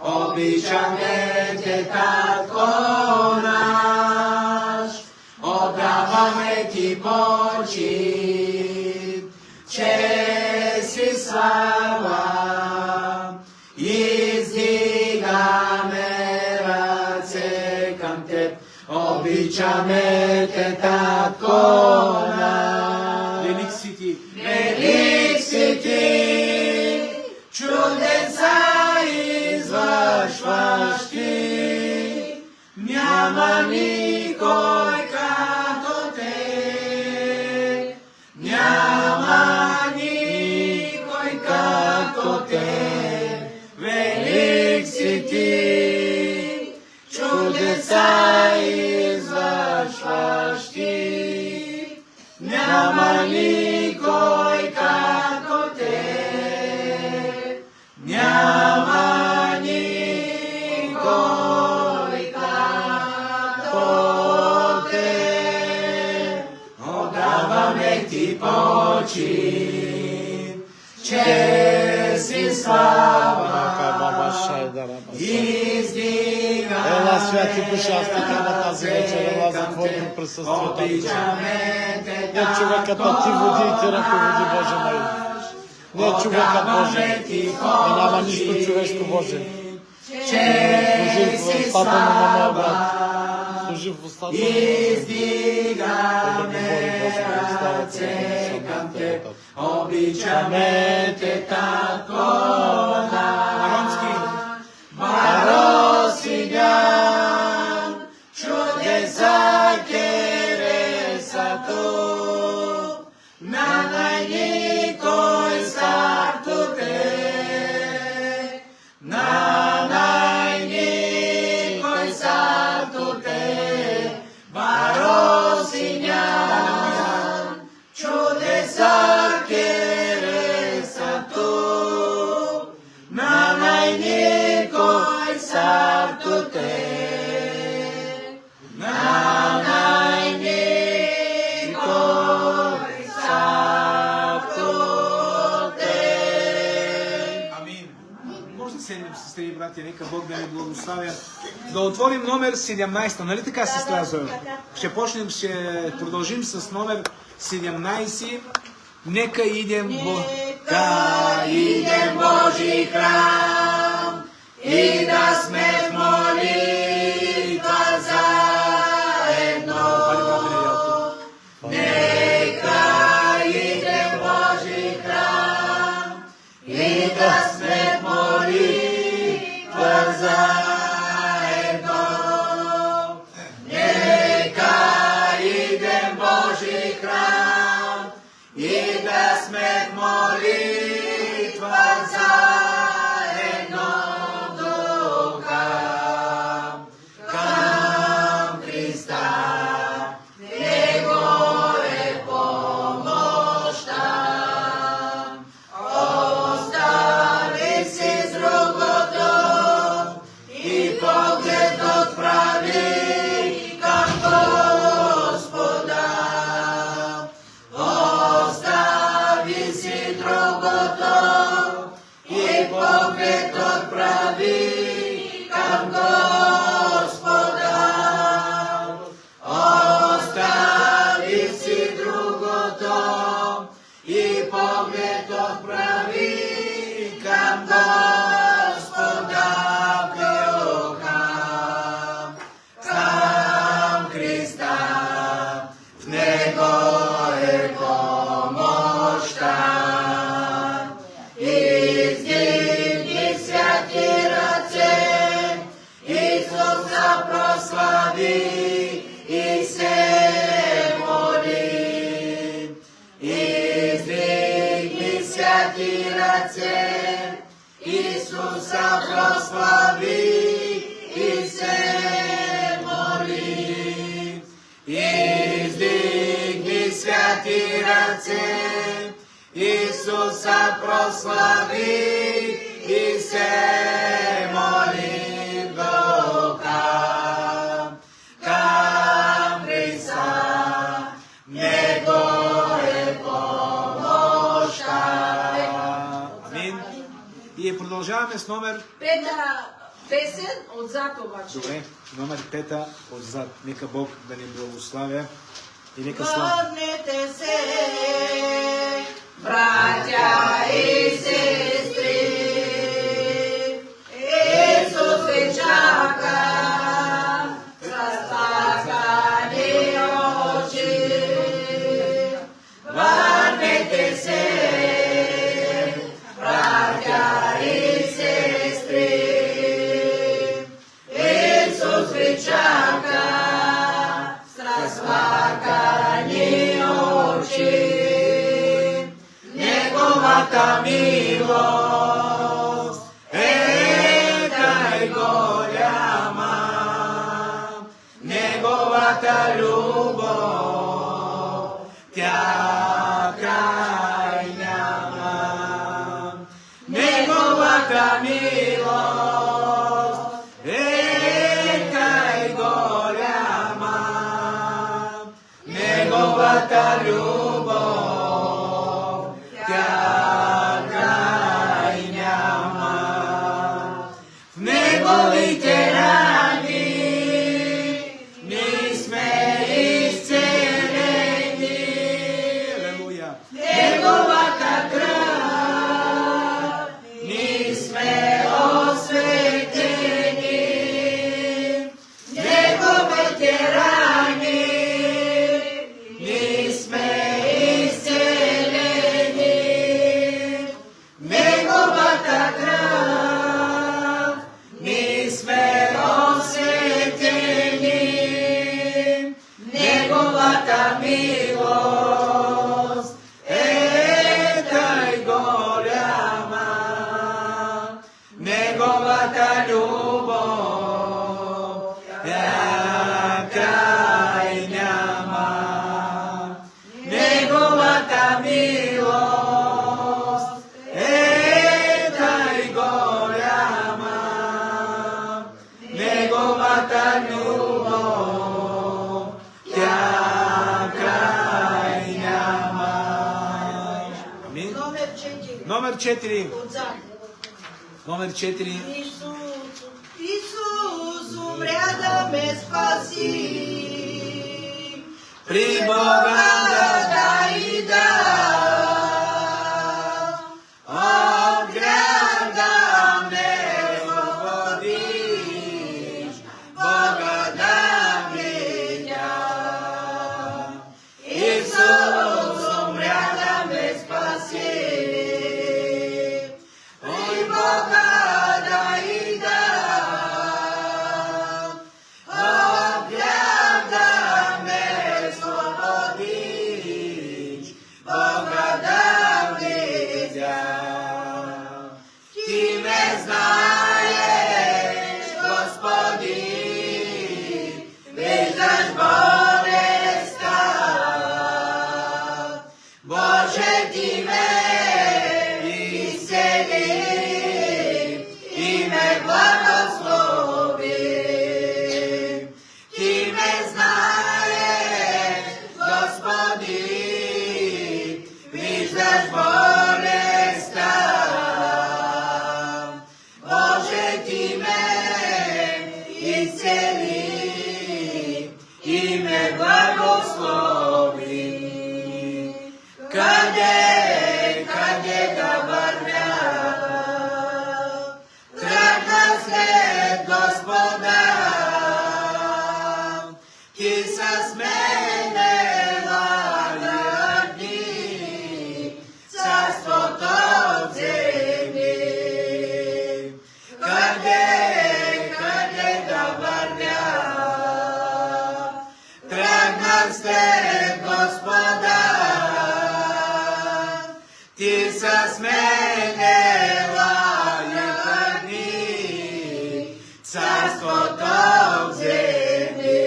Обичаме те, Татко наш, отдаваме ти почит, чест и слава, издигаме ръце към теб. Обичаме те, Татко наш. Велик си ти, Велик си ти, чудеса извършваш ти, няма никой като те, няма никой като те. Велик си ти, чудеса извършваш ти, няма никой като те, няма никой като те. Отдаваме ти почит, чест и слава, издигаме. Ела, святи душа, аз така на тази вечер, ела, затворим присъствието. Не човекът, а ти води и ти ръководи, Боже мой. Не човекът, Боже, и няма нищо човешко, Боже. Служи в устата на моя брат. Служи в устата на моя брат. Обичаме те, Татко наш. Маросинян, чудеса кересато, на най-никой старто те, на най-никой старто те. Маросинян, чудеса кересато, на най-никой старто те, на най-никой старто те. Амин. Може да седнем, сестри и братя, нека Бог да ни благославя. Да отворим номер 17, нали така, сестра Зоя? Ще продължим с номер 17. Нека идем, Нека идем Божи храм и да сме в молитва заедно. Нека идем Божи храм и да сме в молитва заедно. Нека идем Божи храм и да сме в молитва заедно в духа към Христа. Него е помощта. Остави си с другото и поглед отправи към Господа. Остави си другото и поглед отправи към Господа. Остави си другото и поглед отправи към Господа в духа към Христа. В Него е помощта. Издигни святи ръце, Исуса прослави и се моли. Издигни святи ръце, Исуса прослави и се моли. Издигни святи ръце, Исуса прослави и се моли в духа към Христа. Него е помощта. И продолжаваме с номер... Пета песен од Затовачи. Добре, номер 5 отзад. Нека Бог да ни благославя и нека слава. Върнете се, братя и сестри, Исус ви чака с разплакани очи. Върнете се, братя и сестри, Исус ви чака с разплакани очи. Неговата милост е край голяма, Неговата любов тя край няма. Неговата милост е край голяма, Неговата любов тя край няма. В Неговите рани ние сме изцелени, Алелуя. Неговата кръв ние сме осветени, Неговите рани ние сме изцелени, Неговата кръв ние сме осветени, Неговата милост е край голяма, Неговата любов тя край няма. Неговата милост е край голяма, Неговата любов тя край няма. Амин. Номер 4. Номер 4. Отзад. Номер 4. Исус умря да ме спаси. При Бога да и да. от грях да ме освободиш, Бога да видя. Исус умря да ме спаси. При Бога да и да. От грях да ме освободиш, Бога да видя. Ти ме знаеш, Господи, виждаш болестта. Боже, ти ме изцели и ме благослови. Ти ме знаеш, Господи, виждаш болестта. Боже, ти ме изцели и ме благослови. Къде да вървя? Тръгна след Господа. Ти с мене дни, царството вземи. Къде да вървя? Тръгна след Господа. Ти с мене дни, царството вземи.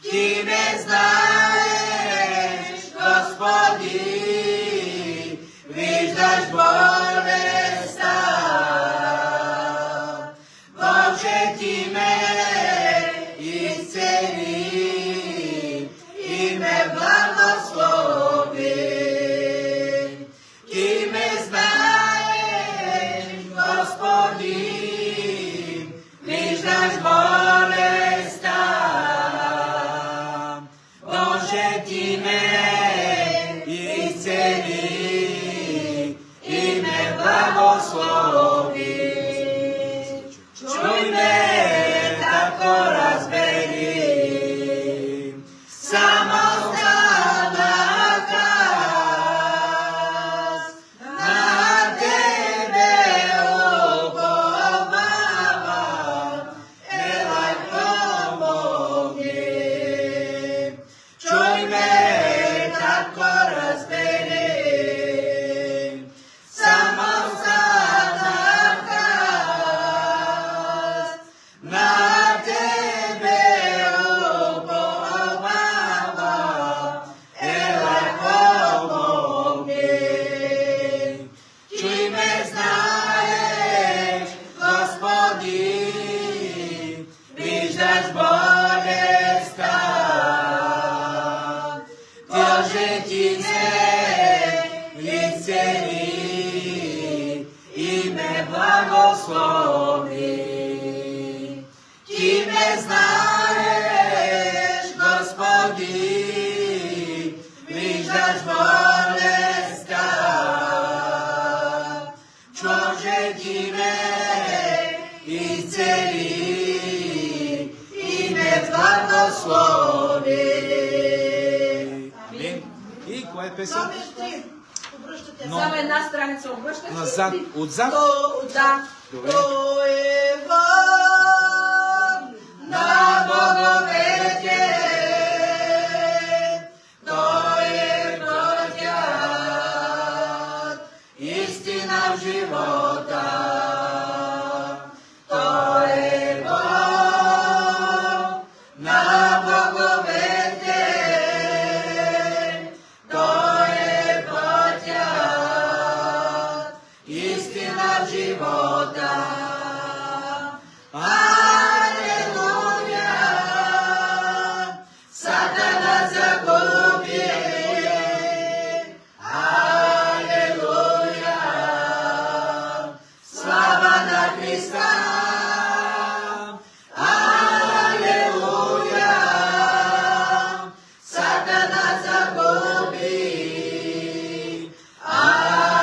Ти ме знаеш, Господи, виждаш болестта. Боже, ти ме изцели и ме благослови. Ти ме знаеш, исцели и ме благослови. Ти ме знаеш, Господи, виждаш болестта. Чоже ти ме исцели и ме благослови. Амин. И која е песен? Номер 3. Обръщате Но- Само една страница обръщате. Назад, отзад. Да. Добре. Той е Бог на боговете. Той е пътят, истина в живота. Той е Бог на боговете. Той е пътят, истина в живота. Алелуя! Сатана загуби. Алелуя! Слава на Христа! Алелуя! Сатана загуби.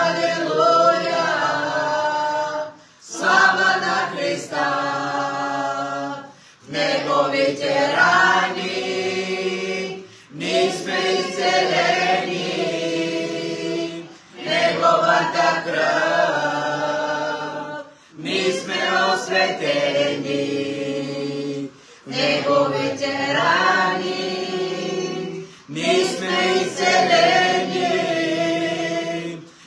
Алелуя! Слава на Христа! В неговите рани ние сме изцелени. Неговата кръв ние сме осветени. Неговите рани ние сме изцелени.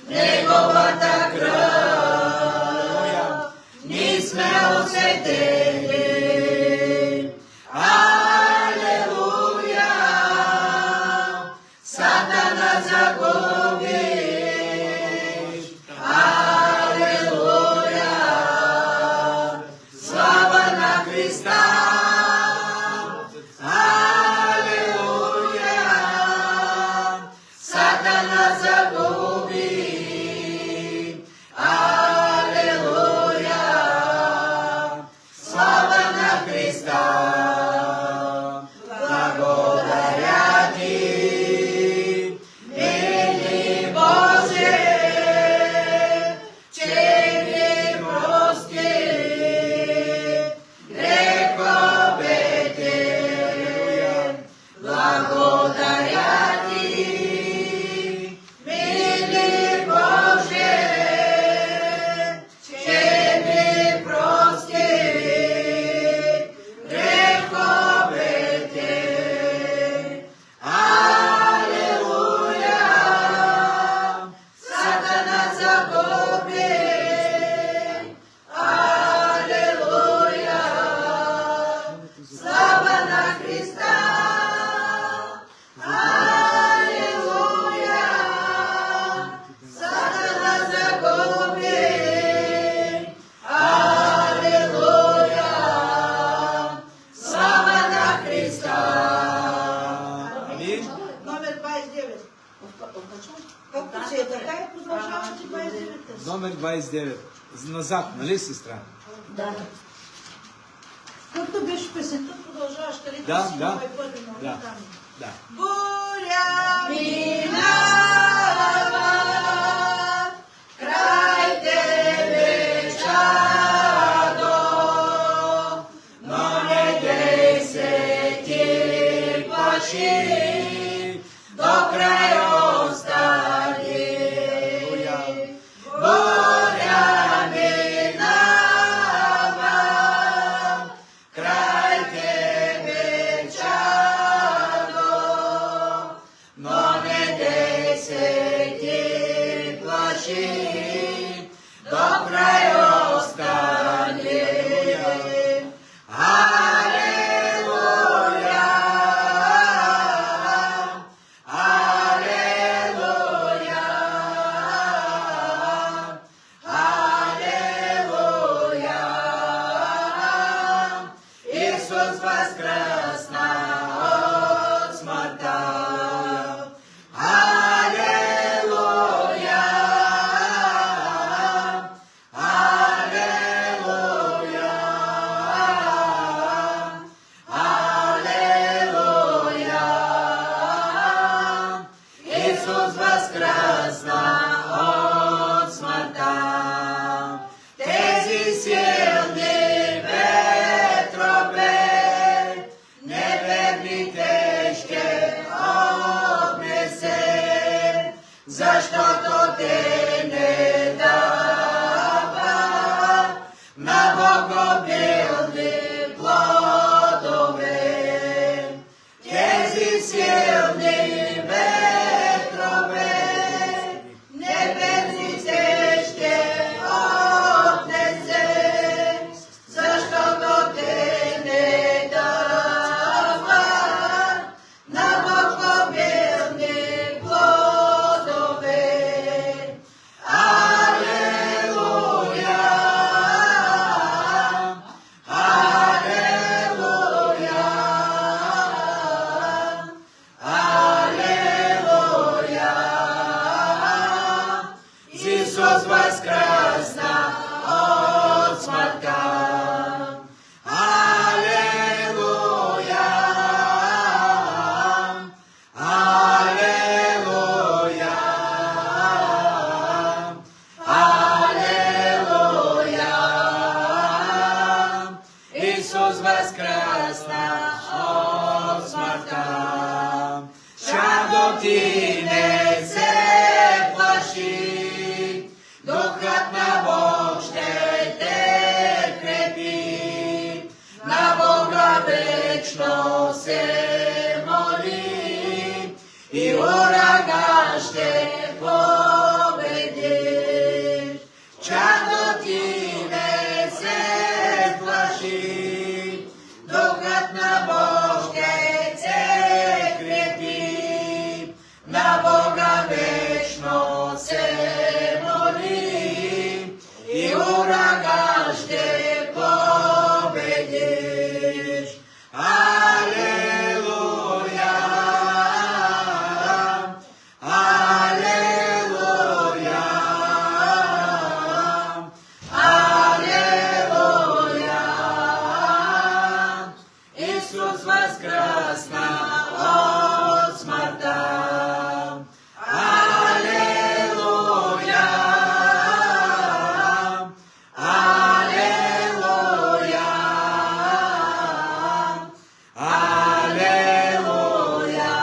Неговата кръв ние сме осветени. Алелуя! Сатана загуби. Алелуя! Слава на Христа! Алелуя! Сатана загуби. Алелуя! Слава на Христа! Благодаря ти, мили Боже, че ми прости греховете. Благодаря ти, мили Боже, че ми прости греховете. Алелуя! Сатана загуби. Алелуя! Слава на Христа! Алелуя! Сатана загуби. Алелуя! Слава на Христа! Амин. Номер 29. Колко се е така и продължавате 29. Номер 29. Назад, нали сестра? Да. Както беше песента, продължаваш, където Да, си да. мой първи номер Да. там. Да. Буря Минава край тебе чадо, но не дей се ти плаши, до край остани. Буря минава край тебе чадо, но не дей се ти плаши, до край остани. Алелуя! Алелуя! Алелуя! Исус възкръсна от смъртта. Алелуя! Заштото те не дава на богобилни плодове. Тези силни ветрове небесните ще отнесе, защото те не дава на богобилни плодове. Алелуя, алелуя, алелуя. Исус воскресна от смъртта. Алелуя, алелуя, алелуя. Исус воскресна от смъртта. Чадо ти не се плаши, Духът на Бог ще те крепи. На Бога вечно се моли и ураган ще победиш. Чадо ти не се плаши, Духът на Бог ще те крепи. На Бога вечно се моли и ураган ще победиш. Алелуя, алелуя, алелуя. Исус воскресна от смъртта. Алелуя, алелуя, алелуя.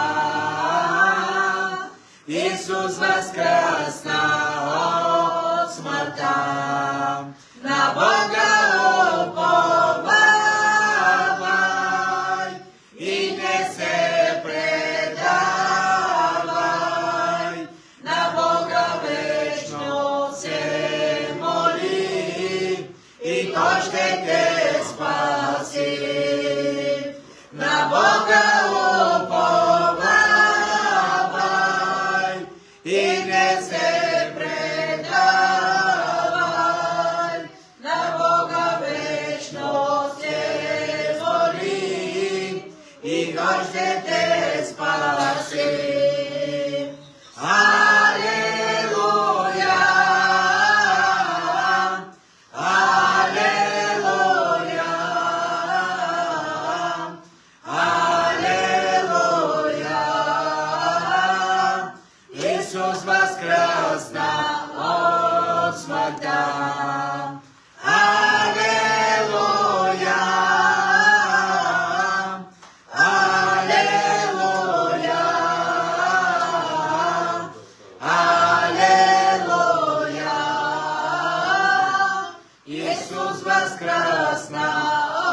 Исус воскресна от смъртта. На Бога уповавай и не се предавай. На Бога вечно се моли и Той ще те спаси. На Бога уповавай и не се предавай. На Бога вечно се моли и Той ще те спаси. Алелуя, алелуя, алелуя. Исус воскресна от смъртта. Алелуя, алелуя, алелуя. Исус воскресна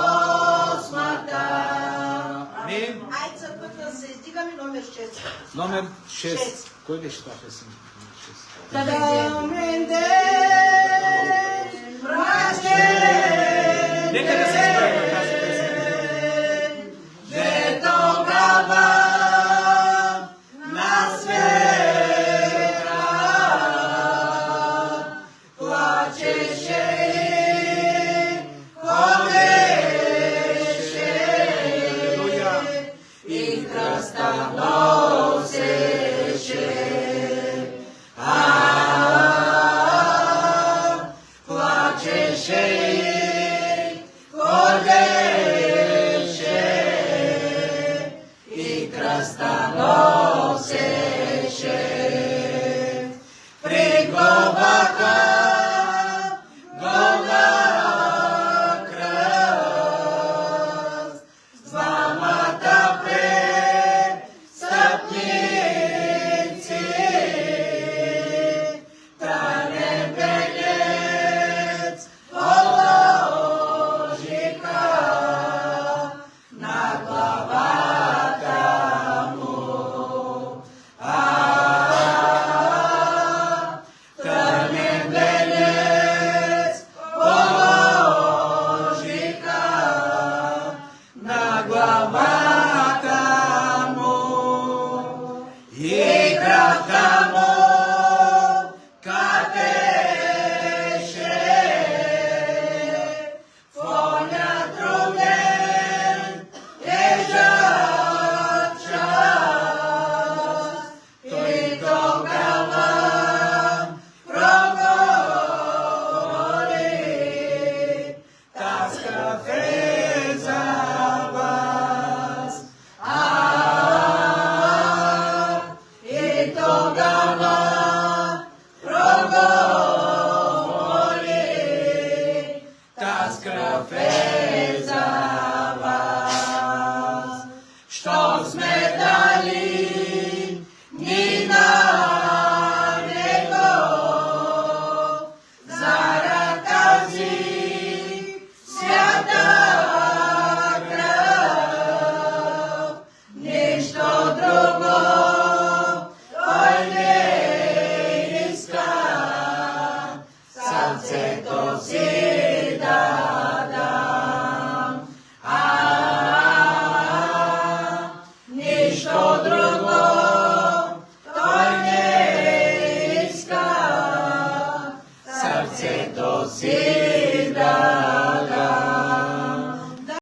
от смъртта. Амин. Ајде црквата да се издигаме номер 6. Номер 6. Шест. Кој беше таа песен? Да Да ме